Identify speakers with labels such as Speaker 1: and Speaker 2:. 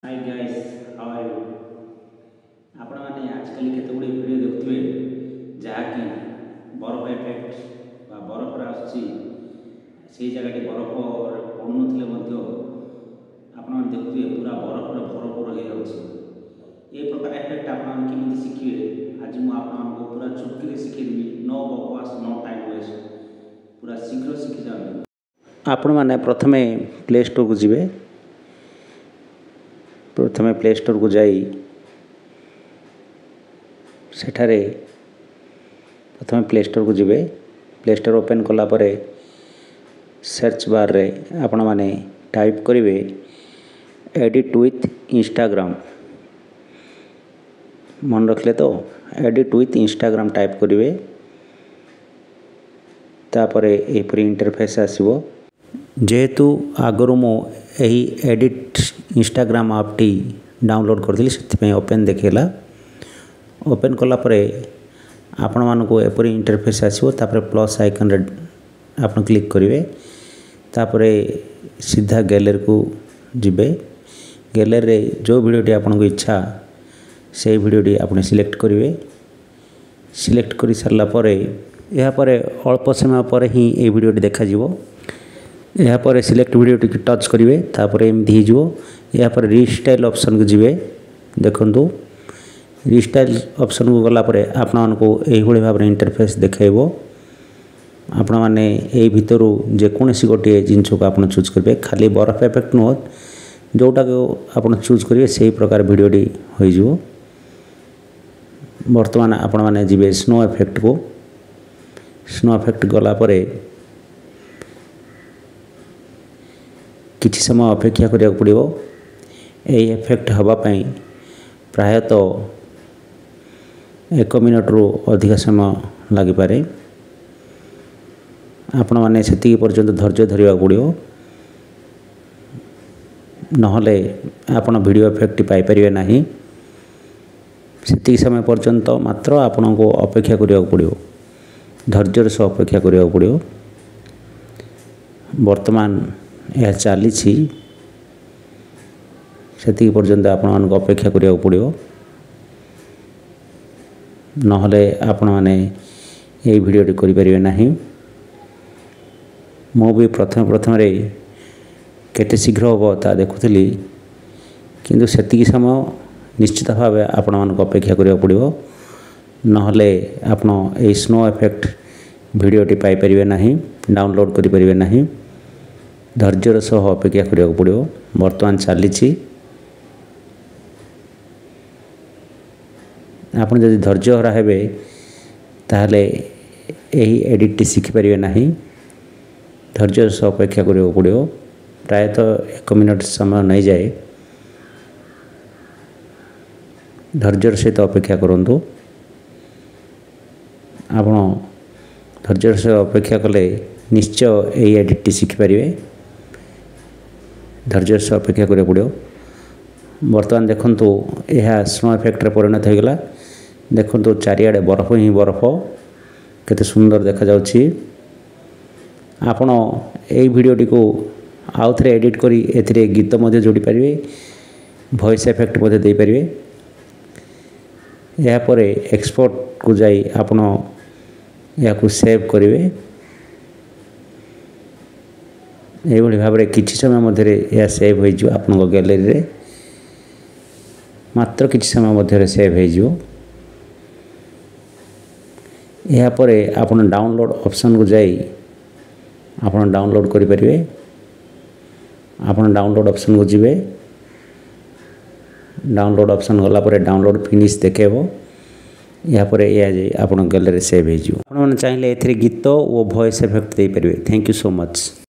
Speaker 1: Hi guys, how are you? आपण मैंने आजकल केते गुड़े वीडियो देखुए जहाँकि बरफ इफेक्ट बरफ आसुची से जगह बरफ पड़ुनथिले आपण देखुए पूरा बरफ भरपूर हो जाए प्रकार इफेक्ट आपमि शिखे। आज मुझे पूरा चुटकी शिखेदेवी। नो बकवास, नो टाइम वेस्ट, पूरा शीघ्र शिखी जाए। आपण मैंने प्रथमे प्ले स्टोर को जीवे। प्रथमे प्ले स्टोर को जाई सेठारे प्रथमे प्ले स्टोर को जीवे। प्ले स्टोर ओपन कला परे सर्च बार रे आपण माने टाइप करिवे एडिट विथ इंस्टाग्राम। मन रखले तो एडिट विथ इंस्टाग्राम टाइप करिवे। तापरे एपरी इंटरफेस आसीबो। जेहेतु आगरू मो यही एडिट इंस्टाग्राम आपटी डाउनलोड करथिली से ओपन देखेला। ओपन कला परे आपण मानको एपरी इंटरफेस आसीबो। तापरे प्लस आइकन रे आपण क्लिक करिवे। तापरे सीधा गैलरी को जिबे। गैलरी रे जो वीडियोटी आपन को इच्छा से वीडियोटी आपण सिलेक्ट करिवे। सिलेक्ट करि सरला परे या परे अल्प समय पर ही ए वीडियोटी देखा जिवो। या पर सिलेक्ट वीडियो टी टच करेंगे। तापर एमती हो या पर रिस्टाइल ऑप्शन को जीवे। देखंतु रिस्टाइल ऑप्शन को गला परे आपण को एही भली भाबरे इंटरफेस देखाइबो। आपण माने एही भितरु जे कोनसी गोटे जिंस को आपण चूज करबे। खाली बरफ इफेक्ट नो जोटा को आपण चूज करेंगे से प्रकार वीडियो टी होई जिवो। वर्तमान आपण माने जीवे स्नो इफेक्ट को। स्नो इफेक्ट गला परे किछि समय अपेक्षा करिया पड़िबो। ए इफेक्ट हवापाई प्रायतः 1 मिनट रु अधिक समय लगी पारे। आपण माने सेति पर्यंत धैर्य धरिया पड़िबो। नहले आपण वीडियो इफेक्ट पाई परिबे नाही। सेति समय पर्यंत मात्र आपण को अपेक्षा करिया पड़िबो। धैर्यर सह अपेक्षा करिया पड़िबो। वर्तमान यह चली से पर्यंत आपण अपेक्षा करिया पड़िबो। नहले आपण माने ये वीडियोटी करि परिबे नाही। मो भी प्रथम रे केते शीघ्र होबो ता देखुथली, किंतु सेति समय निश्चित भाव आपण मानको अपेक्षा करिया पड़िबो। नहले आपण ए स्नो इफेक्ट वीडियोटी पाई परिबे नाही, डाउनलोड करि परिबे नाही। धैर्यर सह अपेक्षा करिया पड़िबो। वर्तमान चली आपण जदि धैर्य हरा हेबे ताहले एही एडिट टी शिखि परिबे नाही। धैर्य सह अपेक्षा करिया पड़िबो। प्रायतः 1 मिनट समय नहीं जाए। धैर्यर सहित अपेक्षा करंतु। आपण धैर्यर सह अपेक्षा कले निश्चय एही एडिट टी शिखि परिबे। धैर्य सह अपेक्षा करिया पड़िबो। वर्तमान देखंतु यह स्नो इफेक्ट रे परिणत हो गला। देखंतु चारियाडे बरफ ही बरफ केते सुंदर देखा जाउछि। आपण एई वीडियोटी को आउ थरे एडिट करी एथिरे गीत मध्ये जोड़ी परिबे। वॉइस इफेक्ट मध्ये दे परिबे। या परे एक्सपोर्ट को जाई आपण या को सेव करिवे। एई भली भाबरे किछि समय मध्ये या सेव होई जो आपण गैलरी रे। मात्र किछि समय मध्ये सेव होई जो। या परे आपण डाउनलोड ऑप्शन को जाई आपण डाउनलोड करि परिबे। आपण डाउनलोड ऑप्शन को जिवे। डाउनलोड ऑप्शन गला परे डाउनलोड फिनिश देखेबो। या परे या जे आपण गैलरी सेव होई जो। आपण माने चाहिले एथिरे गीत ओ वॉइस इफेक्ट दे परिबे। Thank you so much.